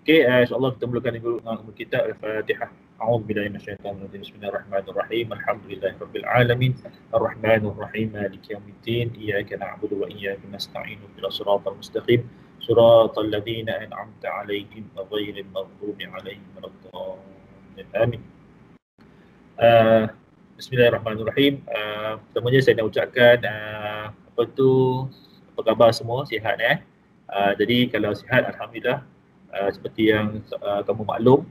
Okey, insya-Allah kita mulakan dulu dengan kita Al-Fatihah. A'udzubillahi minasyaitonir rajim. Bismillahirrahmanirrahim. Alhamdulillahirabbil alamin. Arrahmanir rahim. Maliki yaumiddin. Iyyaka na'budu wa iyyaka nasta'in. Ihdinas siratal mustaqim. Siratal ladzina an'amta 'alaihim ghairil maghdubi 'alaihim waladdallin. Amin. Bismillahirrahmanirrahim. Pertamanya saya nak ucapkan apa khabar semua, sihat jadi kalau sihat alhamdulillah. Seperti yang kamu maklum,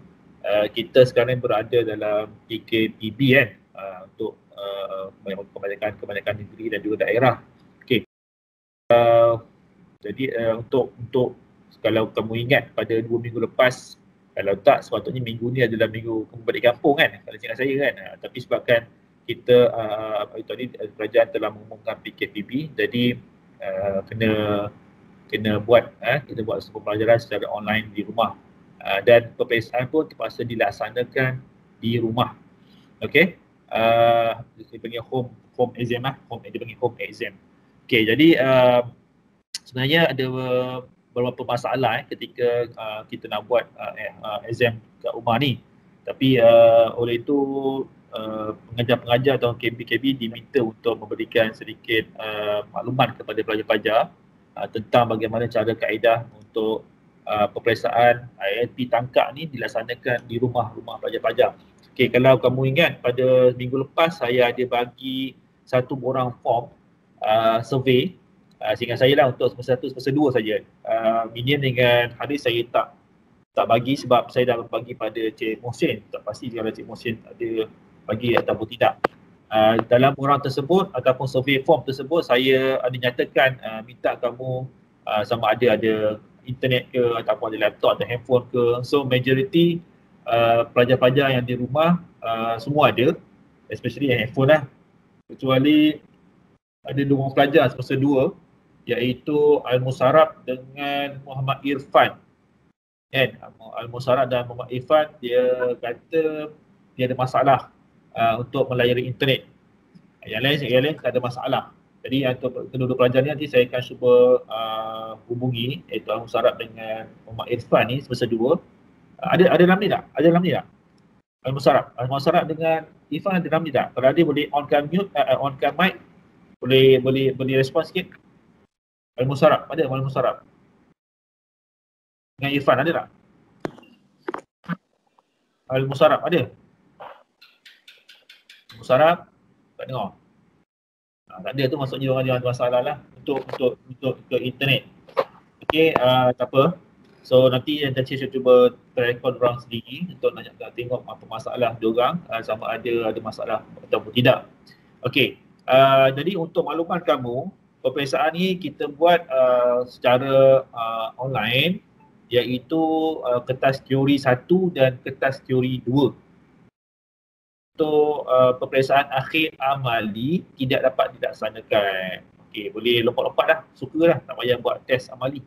kita sekarang berada dalam PKPB untuk kebanyakan negeri dan juga daerah. Okey. Jadi untuk kalau kamu ingat pada 2 minggu lepas, kalau tak sepatutnya minggu ni adalah minggu kamu balik kampung kan, kalau ingat saya kan. Tapi sebabkan kita tadi kerajaan telah mengumumkan PKPB, jadi kena buat kita buat pembelajaran secara online di rumah, dan peperiksaan pun terpaksa dilaksanakan di rumah. Okey, dia panggil home exam dia panggil home exam. Okey, jadi sebenarnya ada beberapa masalah ketika kita nak buat exam kat rumah ni, tapi oleh itu pengajar-pengajar atau KB diminta untuk memberikan sedikit maklumat kepada pelajar-pelajar tentang bagaimana cara kaedah untuk peperiksaan IELTS tangkap ni dilaksanakan di rumah pelajar-pelajar. Okey, kalau kamu ingat pada minggu lepas saya ada bagi satu borang form survey, seingat saya lah, untuk semester 1, semester 2 saja. Minion dengan Haris saya tak bagi sebab saya dah bagi pada Cik Mohsin. Tak pasti kalau Cik Mohsin ada bagi ataupun tidak. Dalam borang tersebut ataupun survey form tersebut, saya ada nyatakan minta kamu sama ada internet ke ataupun ada laptop atau handphone ke. So majority pelajar-pelajar yang di rumah semua ada, especially yang handphone lah, kecuali ada 2 orang pelajar semester 2 iaitu Al-Musarraf dengan Muhammad Irfan. Al-Musarraf dan Muhammad Irfan, dia kata dia ada masalah untuk melayari internet. Yang lain tak ada masalah. Jadi untuk kedua-dua pelajar ni nanti saya akan cuba hubungi, iaitu Al-Musarraf dengan Muhammad Irfan ni semester 2. Ada dalam ni tak? Ada dalam ni tak? Al-Musarraf dengan Irfan ada dalam ni tak? Kalau ada boleh onkan mute, onkan mic, boleh respon sikit. Al-Musarraf, ada Al-Musarraf dengan Irfan ada tak? Al-Musarraf ada? Musarraf tak dengar. Tak ada tu maksudnya orang ada masalah lah untuk ke internet. Okey, tak apa. So nanti saya cuba record orang sendiri untuk nak tengok apa masalah diorang, sama ada masalah ataupun tidak. Okey, jadi untuk makluman kamu, peperiksaan ni kita buat secara online, iaitu kertas teori 1 dan kertas teori 2. Untuk peperiksaan akhir amali tidak dapat dilaksanakan. Okey, boleh lompat-lompat dah, sukalah, tak payah buat test amali.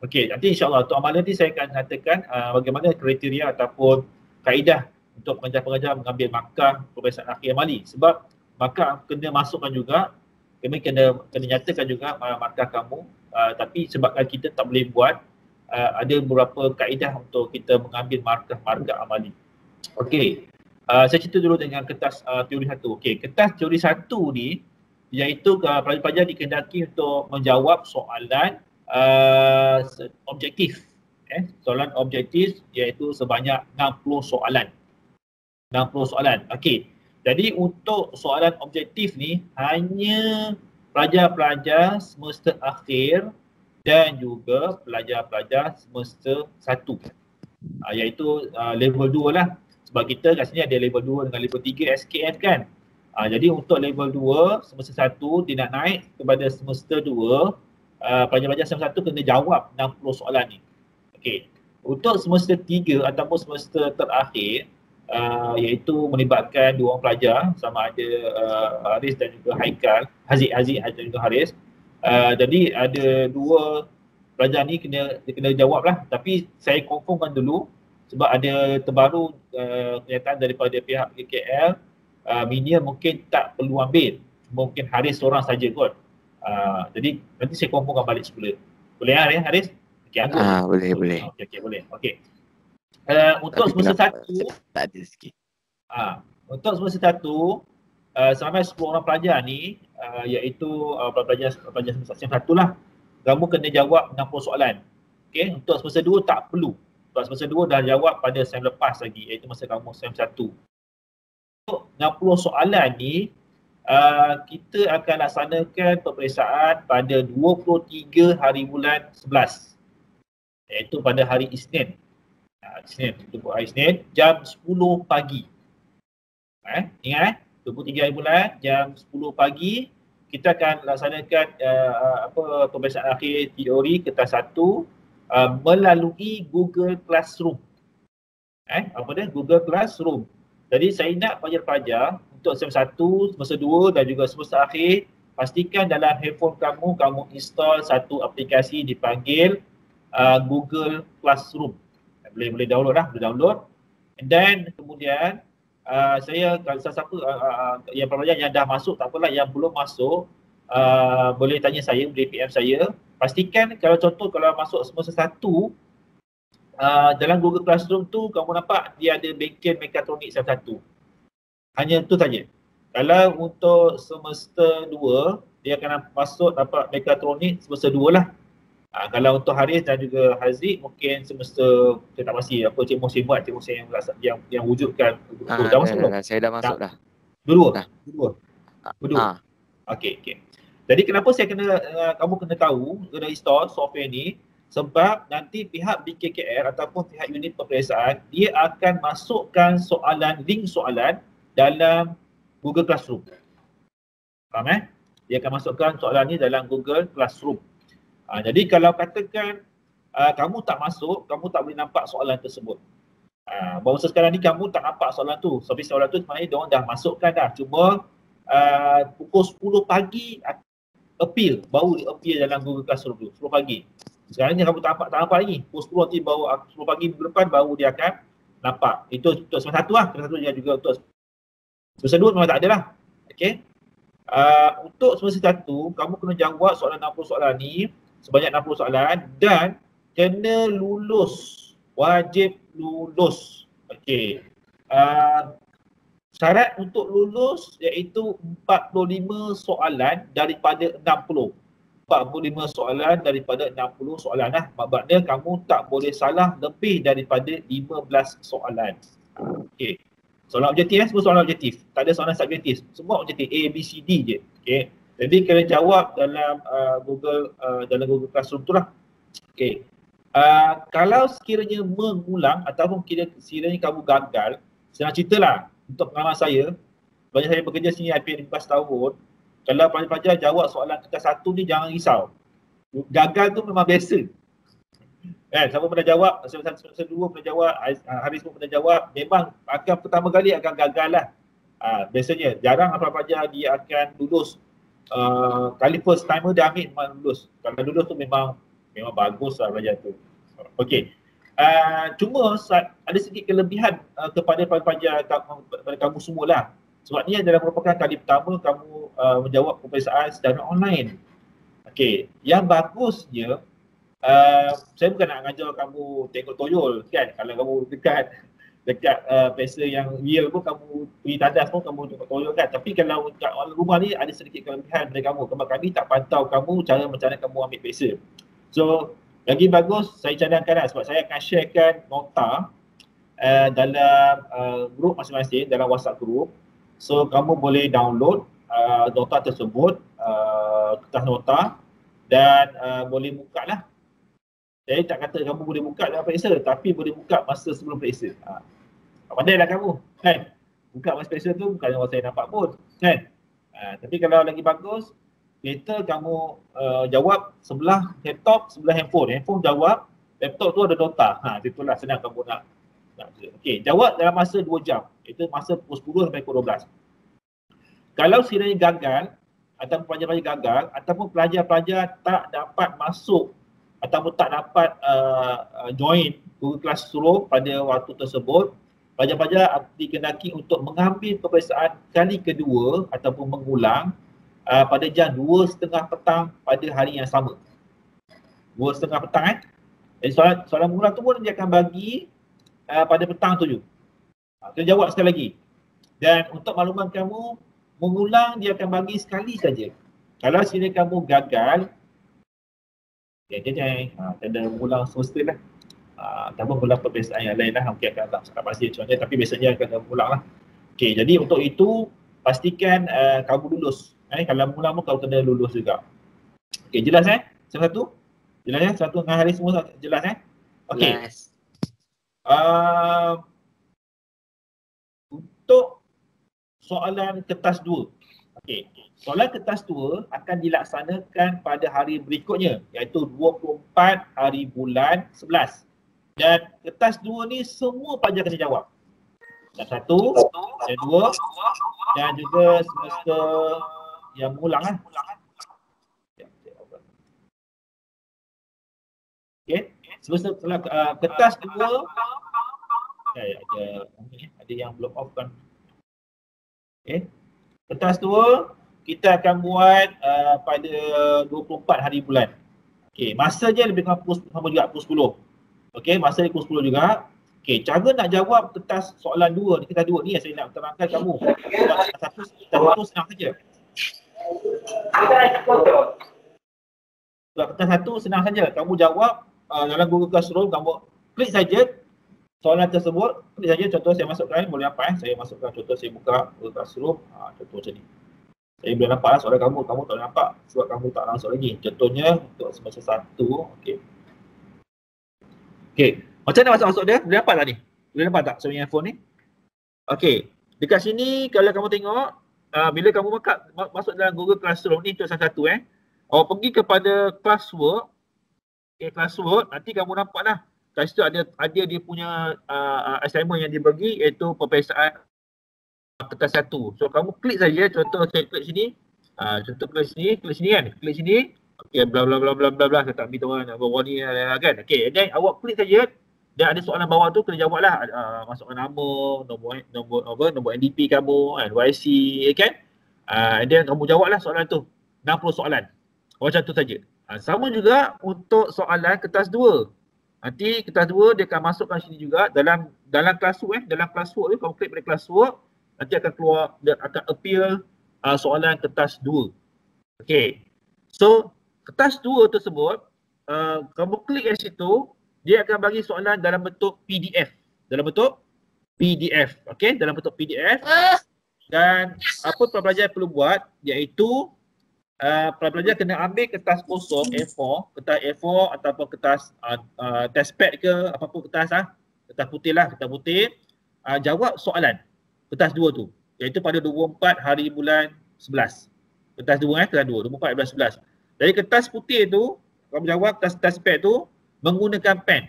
Okey, nanti insya-Allah untuk amalan nanti saya akan katakan bagaimana kriteria ataupun kaedah untuk pengajar-pengajar mengambil markah peperiksaan akhir amali. Sebab markah kena masukkan juga, kena nyatakan juga markah kamu, tapi sebabkan kita tak boleh buat, ada beberapa kaedah untuk kita mengambil markah amali. Okey. Saya cerita dulu dengan kertas teori 1. Okey, kertas teori 1 ni iaitu pelajar-pelajar dikehendaki untuk menjawab soalan objektif. Soalan objektif iaitu sebanyak 60 soalan. 60 soalan. Okey. Jadi untuk soalan objektif ni hanya pelajar-pelajar semester akhir dan juga pelajar-pelajar semester 1. Iaitu level 2 lah. Sebab kita kat sini ada level 2 dengan level 3 SKM kan. Jadi untuk level 2 semester 1 dia nak naik kepada semester 2, pelajar-pelajar semester 1 kena jawab 60 soalan ni. Okey. Untuk semester 3 ataupun semester terakhir, iaitu melibatkan 2 orang pelajar, sama ada Haris dan juga Haikal, Haziq dan juga Haris. Jadi ada 2 pelajar ni kena jawab lah, tapi saya confirmkan dulu sebab ada terbaru kenyataan daripada pihak PKL, Minia mungkin tak perlu ambil, mungkin Haris seorang saja kot. Jadi nanti saya confirmkan balik semula. Boleh Haris? Okey, Anggun. Boleh. Okey, boleh. Okey. Untuk semester 1, tak ada sikit. untuk semester 1, sampai 10 orang pelajar ni, iaitu pelajar semester 1 lah, kamu kena jawab 60 soalan. Okey, untuk semester 2 tak perlu. Sebab semester 2 dah jawab pada sem lepas lagi, iaitu masa kamu sem 1. Untuk 60 soalan ni, kita akan laksanakan peperiksaan pada 23 hari bulan 11, iaitu pada hari Isnin. Hari Isnin jam 10 pagi. Ingat 23 hari bulan jam 10 pagi kita akan laksanakan peperiksaan akhir teori kertas 1 melalui Google Classroom. Google Classroom. Jadi saya nak pelajar-pelajar untuk sem 1, semester 2 dan juga semester akhir, pastikan dalam handphone kamu install satu aplikasi dipanggil Google Classroom. Boleh download lah, boleh download. And then kemudian saya kalau siapa yang pelajar yang dah masuk tak apalah, yang belum masuk boleh tanya saya, boleh PM saya. Pastikan kalau contoh kalau masuk semester 1, dalam Google Classroom tu kamu nampak dia ada bengkel mekatronik sem 1. Hanya tu saja. Kalau untuk semester 2 dia akan masuk dapat mekatronik semester 2 lah. Kalau untuk Haris dan juga Haziq mungkin semester saya tak pasti apa Cik Mohsin buat, Cik Mohsin yang wujudkan dah masuk belum? Saya dah masuk dah. Dua. Okey. Jadi kenapa saya kamu kena tahu, kena install software ni, sebab nanti pihak BKKL ataupun pihak unit peperiksaan dia akan masukkan link soalan dalam Google Classroom. Faham Dia akan masukkan soalan ni dalam Google Classroom. Jadi kalau katakan kamu tak masuk, kamu tak boleh nampak soalan tersebut. Baru sekarang ni kamu tak nampak soalan tu. Sebab soalan tu sebenarnya diorang dah masukkan dah. Cuma pukul 10 pagi baru appeal dalam Google Classroom tu. 10 pagi. Sekarang ni kamu tak nampak lagi. Pukul 10 nanti baru 10 pagi minggu depan baru dia akan nampak. Itu untuk semester 1 lah. Semester 1 dia juga untuk semester 2 memang tak ada lah. Okey. Untuk semester 1 kamu kena jawab soalan 60 soalan ni sebanyak 60 soalan dan kena lulus. Wajib lulus. Okey. Syarat untuk lulus iaitu 45 soalan daripada 60. 45 soalan daripada 60 soalan lah. Maksudnya kamu tak boleh salah lebih daripada 15 soalan. Okey. Soalan objektif semua soalan objektif. Tak ada soalan subjektif. Semua objektif A, B, C, D je. Okey. Jadi kena jawab dalam Google Classroom tu lah. Okey. Kalau sekiranya mengulang ataupun sekiranya kamu gagal, senang cerita lah. Untuk pengalaman saya, banyak saya bekerja sini hampir 15 tahun. Kalau pelajar-pelajar jawab soalan kertas 1 ni jangan risau. Gagal tu memang biasa. Siapa pernah jawab, semester 2 pernah jawab, Haris pun pernah jawab, memang akan pertama kali akan gagal lah. Biasanya jarang pelajar dia akan lulus. Kali first timer dia ambil memang lulus. Kalau lulus tu memang bagus lah pelajar tu. Okey. Cuma ada sedikit kelebihan kepada pelajar kepada kamu semua lah. Sebab ni adalah merupakan kali pertama kamu menjawab peperiksaan secara online. Okey, yang bagusnya saya bukan nak ngajar kamu tengok toyol kan. Kalau kamu dekat peksa yang real pun kamu pergi tandas pun kamu tengok toyol kan. Tapi kalau kat rumah ni ada sedikit kelebihan dari kamu. Sebab kami tak pantau kamu cara macam mana kamu ambil peksa. So lagi bagus saya cadangkan lah sebab saya akan sharekan nota dalam grup masing-masing, dalam WhatsApp group. So kamu boleh download nota tersebut, kertas nota dan boleh buka lah. Saya tak kata kamu boleh buka dalam periksa tapi boleh buka masa sebelum periksa. Pandai lah kamu kan. Buka masa periksa tu bukan orang saya nampak pun kan. Tapi kalau lagi bagus, later kamu jawab sebelah laptop, sebelah handphone. Handphone jawab, laptop tu ada nota. Itulah senang kamu nak. Okey, jawab dalam masa 2 jam. Itu masa pukul 10 sampai pukul 12. Kalau sekiranya gagal ataupun pelajar-pelajar gagal ataupun pelajar-pelajar tak dapat masuk ataupun tak dapat join Google Classroom pada waktu tersebut, pelajar-pelajar dikehendaki untuk mengambil peperiksaan kali kedua ataupun mengulang pada jam 2.30 petang pada hari yang sama. 2.30 petang Jadi soalan mengulang tu pun dia akan bagi pada petang tu. Kita jawab sekali lagi. Dan untuk makluman kamu, mengulang dia akan bagi sekali saja. Kalau sekiranya kamu gagal, tanda mengulang semesta lah. Ataupun mengulang peperiksaan yang lain lah. Mungkin akan tak pasti contohnya, tapi biasanya akan mengulang lah. Okey, jadi untuk itu pastikan kamu lulus. Kalau mengulang pun kamu kena lulus juga. Okey, jelas satu? Jelas satu dengan hari semua jelas Okey. Yes. Untuk soalan kertas 2. Okey. Soalan kertas 2 akan dilaksanakan pada hari berikutnya, iaitu 24 hari bulan 11. Dan kertas 2 ni semua pelajar kena jawab. Dan 1, dan 2 dan juga semester yang mengulang Okey. Semester kertas 2 ada yang belum off kan. Okey. Kertas 2 kita akan buat pada 24 hari bulan. Okey, masa je lebih kurang sama juga pukul 10. Okey, masa dia pukul 10 juga. Okey, cara nak jawab kertas soalan 2 ni, kertas 2 ni yang saya nak terangkan kamu. Kertas 1 senang saja. Kertas 1 senang saja. Kamu jawab dalam Google Classroom, kamu klik saja soalan tersebut, klik saja. Contoh saya masukkan, boleh nampak saya masukkan contoh, saya buka Google Classroom, contoh macam ni. Saya boleh nampak soalan kamu tak boleh nampak sebab kamu tak langsung lagi. Contohnya untuk semester 1, okey. Okey, macam mana masuk dia? Boleh nampak tak ni? Boleh nampak tak saya punya phone ni? Okey, dekat sini kalau kamu tengok, bila kamu masuk dalam Google Classroom ni, untuk salah satu awak pergi kepada classwork. Okey, classwork, nanti kamu nampak lah. Kat situ ada dia punya assignment yang dibagi, iaitu peperiksaan kertas 1. So kamu klik saja, contoh saya klik sini. Contoh klik sini kan. Klik sini. Okey, bla bla bla bla bla bla, saya tak beritahu bawah ni kan. Okey, dan awak klik saja. Dan ada soalan bawah tu kena jawablah, masukkan nama, nombor NDP kamu, NYC kan. Dan kamu jawablah soalan tu. 60 soalan. Macam tu saja. Sama juga untuk soalan kertas 2. Nanti kertas 2 dia akan masukkan sini juga dalam classwork dalam classwork tu kamu klik pada classwork, nanti akan keluar, dia akan appear soalan kertas 2. Okey. So kertas 2 tersebut kamu klik kat situ, dia akan bagi soalan dalam bentuk PDF. Okey, dalam bentuk PDF. Dan apa pelajar perlu buat iaitu pelajar kena ambil kertas kosong kertas A4 ataupun kertas test pad ke apa-apa kertas kertas putih, jawab soalan kertas 2 tu, iaitu pada 24 hari bulan 11. Kertas 2 kertas 2, 24 bulan 11. Dari kertas putih tu, kamu jawab kertas test pad tu menggunakan pen.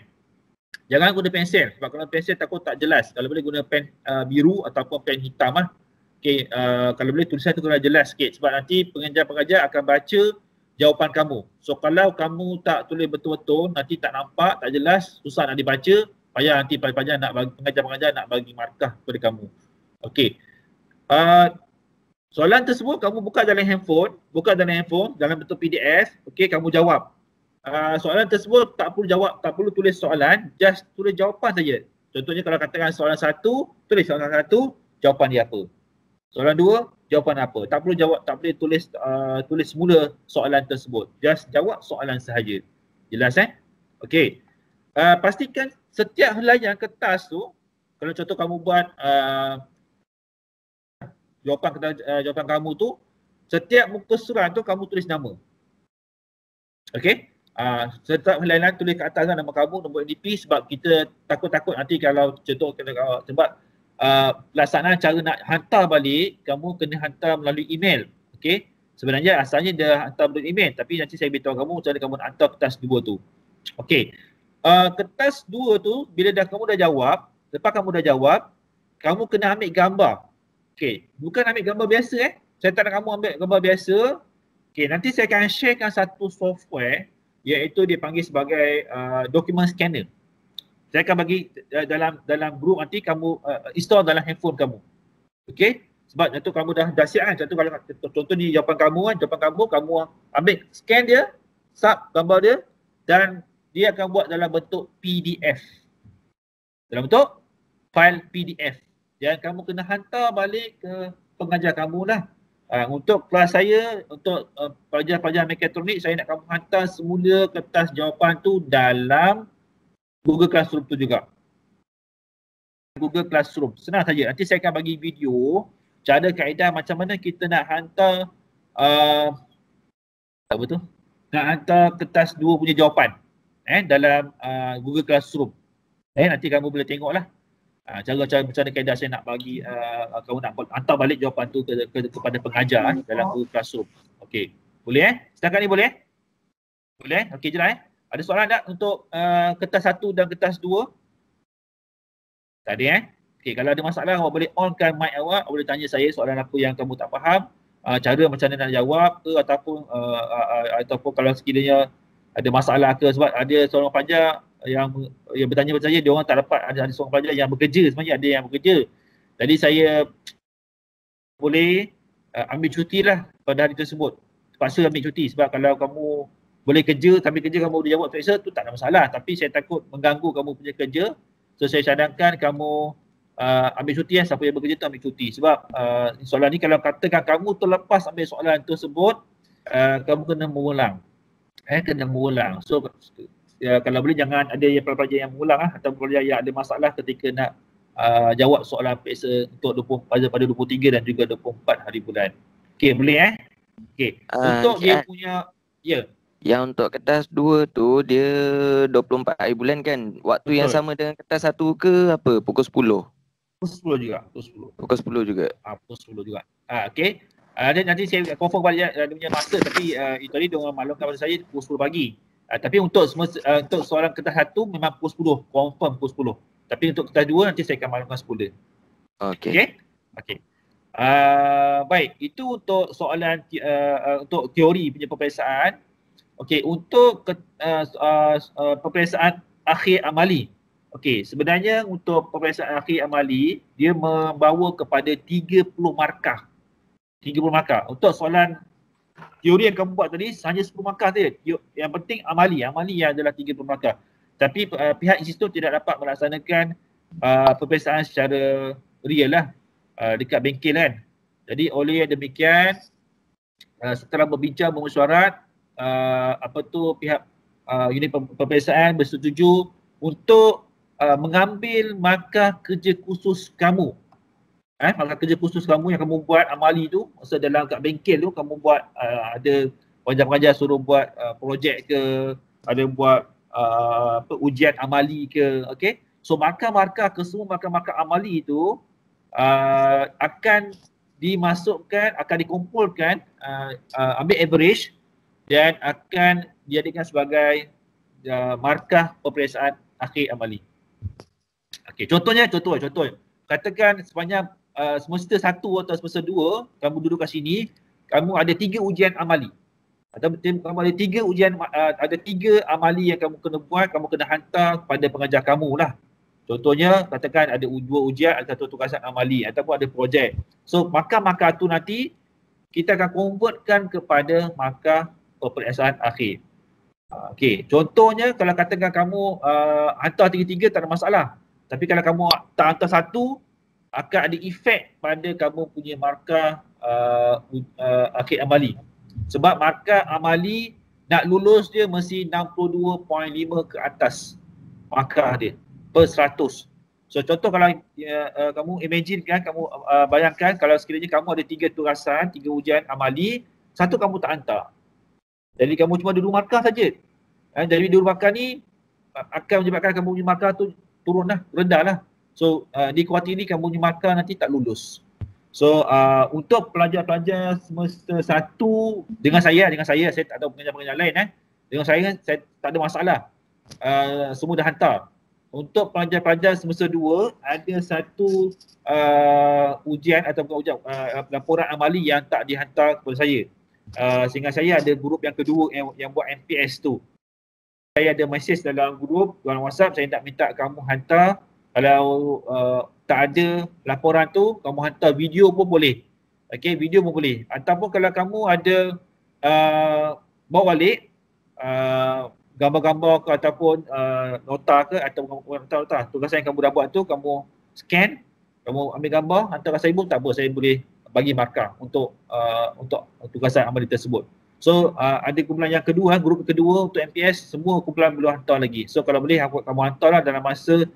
Jangan guna pensel, sebab kalau pensel takut tak jelas. Kalau boleh guna pen biru ataupun pen hitam lah. Okey, kalau boleh tulisan tu kena jelas sikit sebab nanti pengajar-pengajar akan baca jawapan kamu. So kalau kamu tak tulis betul-betul, nanti tak nampak, tak jelas, susah nak dibaca, payah nanti pengajar nak bagi markah kepada kamu. Okey. Soalan tersebut kamu buka dalam handphone, dalam bentuk PDF, okey, kamu jawab. Soalan tersebut tak perlu jawab, tak perlu tulis soalan, just tulis jawapan saja. Contohnya kalau katakan soalan 1, tulis soalan 1, jawapan dia apa. Soalan 2, jawapan apa. Tak perlu jawab, tak boleh tulis semula soalan tersebut. Just jawab soalan sahaja. Jelas Okey. Pastikan setiap helaian kertas tu, kalau contoh kamu buat jawapan kamu tu, setiap muka surat tu kamu tulis nama. Okey. Setiap helaian tulis kat atas nama kamu, nombor NDP, sebab kita takut-takut nanti kalau contoh sebab pelaksanaan cara nak hantar balik, kamu kena hantar melalui email. Okey. Sebenarnya asalnya dia hantar melalui email, tapi nanti saya beritahu kamu macam mana kamu nak hantar kertas 2 tu. Okey. Kertas 2 tu bila kamu dah jawab, lepas kamu dah jawab, kamu kena ambil gambar. Okey, bukan ambil gambar biasa Saya tak nak kamu ambil gambar biasa. Okey, nanti saya akan sharekan satu software iaitu dipanggil sebagai document scanner. Saya akan bagi dalam group, nanti kamu install dalam handphone kamu. Okey? Sebab contoh kamu dah siap kan. Contoh ni jawapan kamu kamu ambil scan dia, sub gambar dia dan dia akan buat dalam bentuk PDF. Dalam bentuk file PDF. Dan kamu kena hantar balik ke pengajar kamu lah. Untuk kelas saya, untuk pelajar-pelajar mekatronik, saya nak kamu hantar semula kertas jawapan tu dalam Google Classroom tu juga. Google Classroom. Senang saja. Nanti saya akan bagi video cara kaedah macam mana kita nak hantar apa tu? Nak hantar kertas 2 punya jawapan dalam Google Classroom. Nanti kamu boleh tengoklah cara-cara macam mana kaedah saya nak bagi kamu nak hantar balik jawapan tu kepada pengajar dalam Google Classroom. Okey. Boleh Setakat ni boleh? Boleh? Okey je lah Ada soalan tak untuk kertas 1 dan kertas 2? Tak ada Okey, kalau ada masalah awak boleh onkan mic awak, boleh tanya saya soalan apa yang kamu tak faham, cara macam mana nak jawab ke ataupun kalau sekiranya ada masalah ke, sebab ada seorang pelajar yang bertanya pada saya, dia orang tak dapat, ada seorang pelajar yang bekerja, sebenarnya ada yang bekerja. Jadi saya boleh ambil cuti lah pada hari tersebut. Terpaksa ambil cuti sebab kalau kamu boleh kerja, sambil kerja kamu boleh jawab periksa tu tak ada masalah. Tapi saya takut mengganggu kamu punya kerja. So saya cadangkan kamu ambil cuti siapa yang bekerja tu ambil cuti. Sebab soalan ni kalau katakan kamu terlepas ambil soalan tersebut, kamu kena mengulang. Kena mengulang. So kalau boleh jangan ada yang pelajar yang mengulang atau pelajar yang ada masalah ketika nak jawab soalan periksa untuk pada 23 dan juga 24 hari bulan. Okey, boleh Okey. Untuk dia punya yang untuk kertas 2 tu dia 24 hari bulan kan? Waktu Betul. Yang sama dengan kertas 1 ke apa? Pukul 10? Pukul 10 juga. Pukul 10 juga. Pukul 10 juga. Okey. Dan nanti saya confirm pada dia punya master, tapi itu tadi dia orang maklumkan pada saya pukul 10 pagi. Tapi untuk soalan kertas 1 memang pukul 10, confirm pukul 10. Tapi untuk kertas 2 nanti saya akan maklumkan sepuluh. Okey. Baik, itu untuk soalan untuk teori punya peperiksaan. Okey, untuk peperiksaan akhir amali. Okey, sebenarnya untuk peperiksaan akhir amali, dia membawa kepada 30 markah. 30 markah. Untuk soalan teori yang kamu buat tadi, hanya 10 markah saja. Yang penting amali yang adalah 30 markah. Tapi pihak institut tidak dapat melaksanakan peperiksaan secara real lah dekat bengkel kan. Jadi oleh demikian, setelah berbincang mesyuarat, pihak unit peperiksaan bersetuju untuk mengambil markah kerja khusus kamu. Markah kerja khusus kamu yang kamu buat amali tu, masa dalam kat bengkel tu kamu buat ada pengajar-pengajar suruh buat projek ke, ada buat ujian amali ke, okey. So markah-markah semua markah-markah amali itu akan dimasukkan, akan dikumpulkan, ambil average dan akan dijadikan sebagai markah peperiksaan akhir amali. Okey, contoh. Katakan sepanjang semester 1 atau semester 2, kamu duduk kat sini, kamu ada 3 ujian amali. Atau kamu ada 3 ujian, ada 3 amali yang kamu kena buat, kamu kena hantar kepada pengajar kamu lah. Contohnya, katakan ada 2 ujian, ada 1 tugasan amali ataupun ada projek. So, markah-markah tu nanti kita akan convertkan kepada markah peperiksaan akhir. Okey, contohnya kalau katakan kamu hantar 3-3 tak ada masalah. Tapi kalau kamu tak hantar 1, akan ada efek pada kamu punya markah akhir amali. Sebab markah amali nak lulus dia mesti 62.5 ke atas markah dia per 100. So contoh kalau kamu imagine kan, kamu bayangkan kalau sekiranya kamu ada 3 tugasan, 3 ujian amali, 1 kamu tak hantar. Jadi kamu cuma ada 2 markah saja. Jadi 2 markah ni akan menyebabkan kamu punya markah tu turun rendah lah. So di kuarti ni kamu punya markah nanti tak lulus. So untuk pelajar-pelajar semester 1 dengan saya tak tahu pengajar-pengajar lain dengan saya tak ada masalah. Semua dah hantar. Untuk pelajar-pelajar semester 2 ada 1 ujian atau bukan ujian, laporan amali yang tak dihantar kepada saya. Sehingga saya ada grup yang kedua yang buat MPS tu. Saya ada mesej dalam grup, dalam WhatsApp, saya nak minta kamu hantar. Kalau tak ada laporan tu, kamu hantar video pun boleh. Okey, video pun boleh. Ataupun kalau kamu ada bawa balik gambar-gambar ke ataupun nota ke atau nota. Tugasan yang kamu dah buat tu kamu scan, kamu ambil gambar, hantar ke saya pun tak apa, saya boleh bagi markah untuk tugasan amali tersebut. So ada kumpulan yang kedua, grup kedua untuk MPS, semua kumpulan belum hantar lagi. So kalau boleh kamu hantarlah dalam masa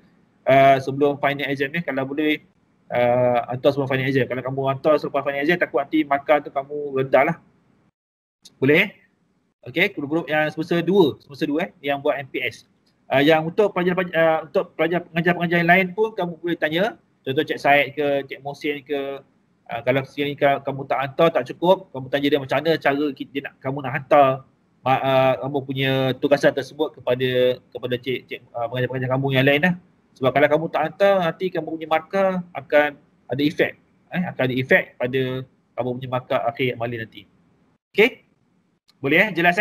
sebelum final exam ni, kalau boleh hantar sebelum final exam. Kalau kamu hantar selepas final exam, takut nanti markah tu kamu rendah lah. Boleh? Okey, grup yang semester 2 yang buat MPS. Yang untuk pelajar pengajar-pengajar yang lain pun kamu boleh tanya. Contoh Cik Syed ke, Cik Mohsin ke. Kalau sekali kamu tak hantar, tak cukup, kamu tanya dia macam mana cara kamu nak hantar kamu punya tugasan tersebut kepada cik pengajar-pengajar kamu yang lain lah. Sebab kalau kamu tak hantar, nanti kamu punya markah akan ada efek. Akan ada efek pada kamu punya markah akhir amali nanti. Okey? Boleh jelas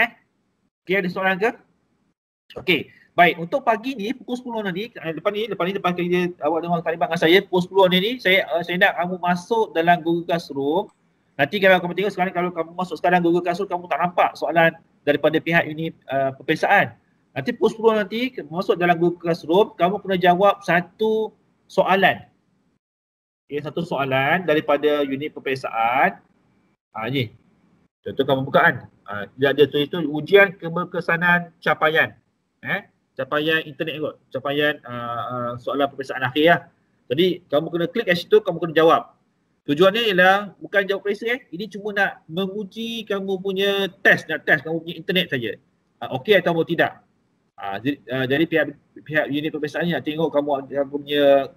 Okey, ada soalan ke? Okey. Baik, untuk pagi ni pukul 10 nanti, lepas kita awak dengar taliban dengan saya, pukul 10 ni saya nak kamu masuk dalam Google Classroom. Nanti kalau kamu tengok sekarang, kalau kamu masuk sekarang Google Classroom, kamu tak nampak soalan daripada pihak unit peperiksaan. Nanti pukul 10 nanti masuk dalam Google Classroom, kamu kena jawab satu soalan. Okay, satu soalan daripada unit peperiksaan. Ni. Contoh kamu buka kan. Dia tulis tu ujian keberkesanan capaian. Capaian internet kot. Capaian soalan peperiksaan akhir lah. Jadi kamu kena klik kat situ, kamu kena jawab. Tujuannya ialah bukan jawab periksa Ini cuma nak menguji kamu punya test, kamu punya internet saja. Okey atau tidak. Jadi pihak unit peperiksaan nak tengok kamu punya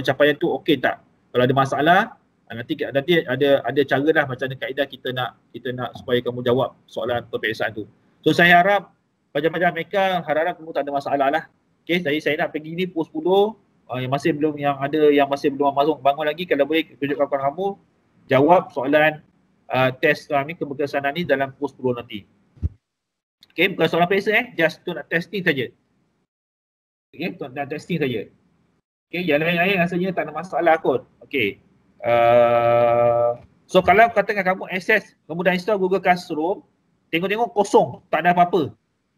capaian tu okey tak. Kalau ada masalah, nanti ada cara lah macam mana kaedah kita nak supaya kamu jawab soalan peperiksaan tu. So saya harap pelajar-pelajar mereka harap kamu tak ada masalah lah. Okey, saya nak pergi ni pukul 10 yang masih belum masuk bangun lagi, kalau boleh tunjukkan kepada kamu jawab soalan test kami keberkesanan ni dalam pukul 10 nanti. Okey, bukan soalan periksa just tu nak testing saja. Okey, tu nak testing saja. Okey, yang lain-lain rasanya tak ada masalah kot. Okey. So kalau katakan kamu access, kamu dah install Google Classroom, tengok-tengok kosong, tak ada apa-apa.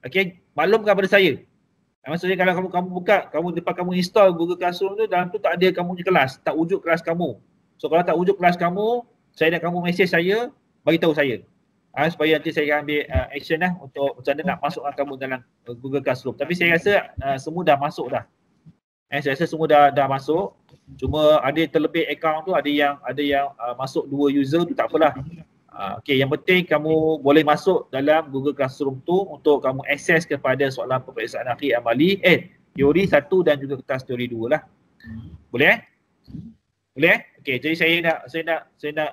Okey, maklumkan pada saya. Maksudnya kalau kamu buka, lepas kamu install Google Classroom tu, dalam tu tak ada kamu punya kelas, tak wujud kelas kamu. So kalau tak wujud kelas kamu, saya nak kamu message saya, bagi tahu saya. Supaya nanti saya ambil action lah untuk macam mana nak masukkan kamu dalam Google Classroom. Tapi saya rasa semua dah masuk dah. Saya rasa semua dah masuk. Cuma ada terlebih account tu, ada yang masuk 2 user tu tak apalah. Okey, yang penting kamu boleh masuk dalam Google Classroom tu untuk kamu akses kepada soalan peperiksaan akhir amali teori 1 dan juga kertas teori 2 lah. Boleh Boleh Okey, jadi saya nak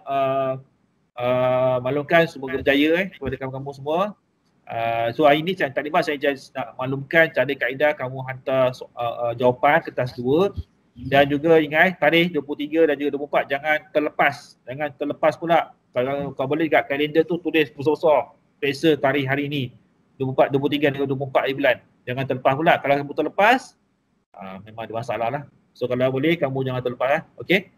maklumkan semoga berjaya kepada kamu-kamu semua. So hari ni tak lima saya just nak maklumkan cara kaedah kamu hantar jawapan kertas 2. Dan juga ingat tarikh 23 dan juga 24 jangan terlepas pula. Kalau kau boleh kat kalender tu tulis besar-besar periksa tarikh hari ni 24, 23 dan 24 bulan. Jangan terlepas pula. Kalau kamu terlepas memang ada masalah lah. So kalau boleh kamu jangan terlepas lah. Okey.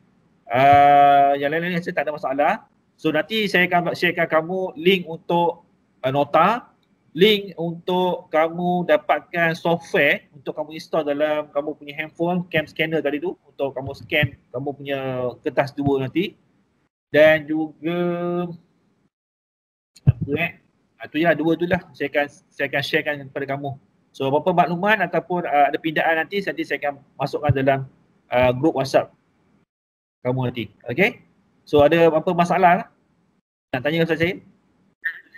Yang lain-lain saya tak ada masalah. So nanti saya akan sharekan kamu link untuk nota, link untuk kamu dapatkan software untuk kamu install dalam kamu punya handphone, cam scanner tadi tu, untuk kamu scan kamu punya kertas 2 nanti. Dan juga tu je lah, 2 tu lah saya akan sharekan kepada kamu. So apa-apa makluman ataupun ada pindaan nanti saya akan masukkan dalam grup WhatsApp kamu nanti. Okay? So ada apa masalah nak tanya kepada saya?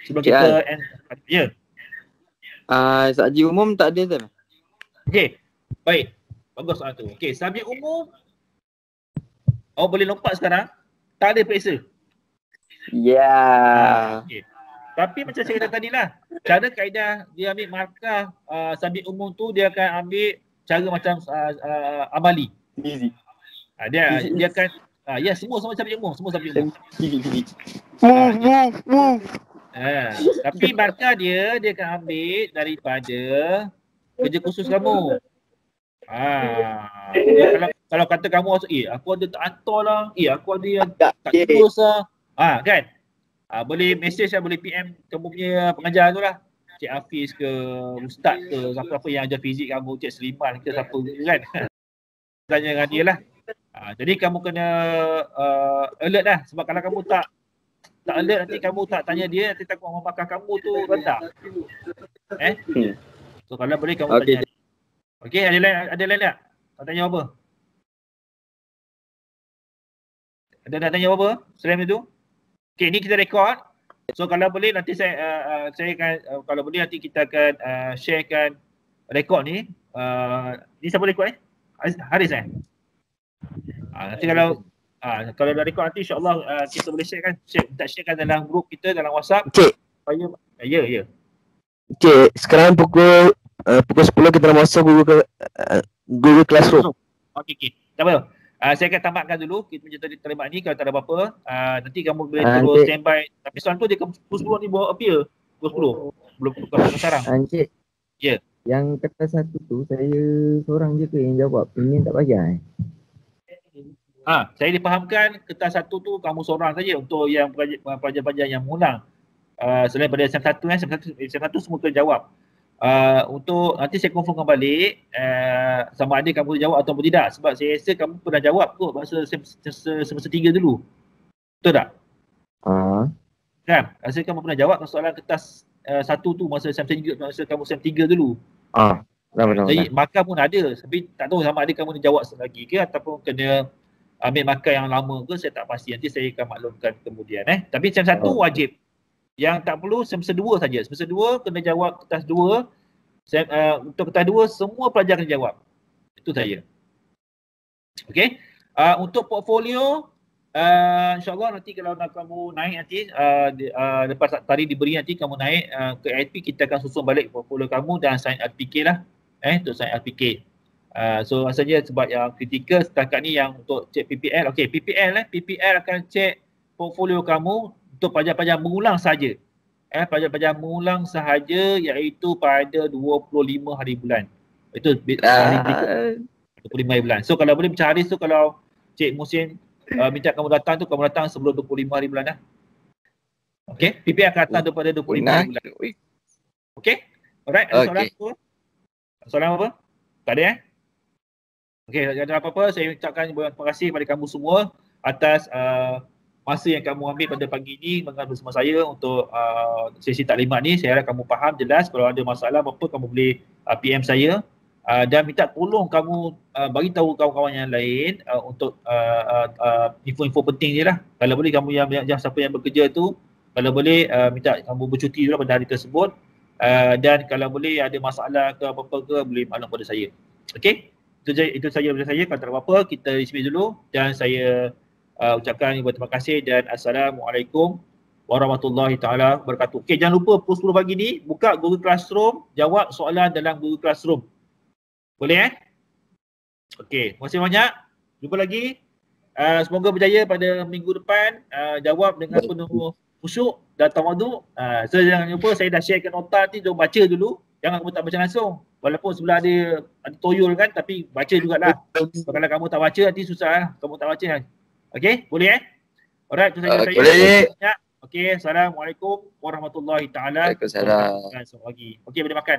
Sebelum kita end. Ya. Subjek umum tak ada Zam? Okay. Baik. Bagus soalan tu. Okay, subjek umum awak boleh lompat sekarang. Tak ada periksa. Ya. Okay. Tapi macam saya kata tadi lah, cara kaedah dia ambil markah subjek umum tu dia akan ambil cara macam amali. Easy. Dia akan ya semua subjek umum, semua subjek umum. Tapi markah dia akan ambil daripada kerja khusus kamu. Kalau kata kamu aku ada tak hantar lah, aku ada yang tak terus lah. Kan? Boleh message lah, boleh PM kamu punya pengajar tu lah. Cik Hafiz ke, Ustaz ke, siapa-siapa yang ajar fizik kamu, Cik Seliman ke siapa kan. Tanya dengan dia lah. Jadi kamu kena alert lah, sebab kalau kamu tak alert, nanti kamu tak tanya dia, nanti takut orang bakar kamu tu rendah. So kalau boleh kamu tanya. Okey, ada lain tak? Nak tanya apa? Ada nak tanya apa selain itu? Okey, ni kita rekod. So kalau boleh nanti saya akan kalau boleh nanti kita akan sharekan rekod ni. Ni siapa rekod Haris nanti kalau dah rekod nanti insya-Allah kita boleh sharekan dalam grup kita dalam WhatsApp. Cik. Ya. Cik, sekarang pukul 10 kita nak masuk Google Classroom. Okey. Tak apa. Saya akan tamatkan dulu kita punya terlibat ni. Kalau tak ada apa-apa, nanti kamu boleh terus standby. Tapi soalan tu dia pukul 10 ni bawa appear. Pukul 10. Belum tukar sekarang. Encik. Ya. Yang kertas satu tu saya seorang je ke yang jawab? Ini tak payah Saya dipahamkan kertas satu tu kamu seorang saja untuk yang pelajar-pelajar yang mengulang. Selain pada SEM1 SEM1 semua kena jawab. Untuk nanti saya confirmkan balik sama ada kamu boleh jawab atau tidak, sebab saya rasa kamu pernah jawab kot masa semester 3 dulu. Betul tak? Kan? Rasa kamu pernah jawab soalan kertas satu tu masa kamu SEM3 dulu. Benar. Markah pun ada, tapi tak tahu sama ada kamu nak jawab lagi ke ataupun kena ambil markah yang lama ke, saya tak pasti. Nanti saya akan maklumkan kemudian. Tapi SEM1 wajib. Yang tak perlu semester 2 saja. Semester 2 kena jawab kertas 2. Untuk kertas 2 semua pelajar kena jawab. Itu saja. Okey. Untuk portfolio insya-Allah nanti kalau nak kamu naik nanti lepas tadi diberi nanti kamu naik ke LP, kita akan susun balik portfolio kamu dan sign LPK lah. Untuk sign LPK. So rasanya sebab yang kritikal setakat ni yang untuk cek PPL. Okey, PPL akan cek portfolio kamu untuk pelajar-pelajar mengulang saja. Pelajar-pelajar mengulang sahaja iaitu pada 25 hari bulan. Itu hari berikut 25 hari bulan. So kalau boleh macam Haris tu, kalau Cik Muhsin minta kamu datang tu, kamu datang sebelum 25 hari bulan dah. Okey, PPL akan datang daripada 25 hari bulan. Okey? Alright, ada soalan tu? Soalan apa? Tak ada Okey, tak ada apa-apa. Saya ucapkan terima kasih kepada kamu semua atas masa yang kamu ambil pada pagi ini bersama saya untuk sesi taklimat ni. Saya harap kamu faham jelas. Kalau ada masalah apa-apa kamu boleh PM saya dan minta tolong kamu bagi tahu kawan-kawan yang lain untuk info-info penting je lah. Kalau boleh kamu yang siapa yang bekerja tu, kalau boleh minta kamu bercuti dulu pada hari tersebut dan kalau boleh ada masalah ke apa-apa ke boleh maklum pada saya. Okey? Itu saja daripada saya. Kalau tak ada apa-apa kita dismiss dulu dan saya ucapkan terima kasih dan Assalamualaikum warahmatullahi taala wabarakatuh. Okey, jangan lupa pukul 10 pagi ni buka Google Classroom, jawab soalan dalam Google Classroom. Boleh Okey, terima kasih banyak. Jumpa lagi. Semoga berjaya pada minggu depan. Jawab dengan penuh khusyuk dan tawaduk. So jangan lupa saya dah sharekan nota nanti, jom baca dulu. Jangan kamu tak baca langsung. Walaupun sebelah ada toyol kan, tapi baca jugalah. Kalau kamu tak baca nanti susah lah. Kamu tak baca kan. Okey, boleh Alright, itu saja saya. Boleh. Okey, Assalamualaikum warahmatullahi taala. Waalaikumsalam. Okey, boleh makan.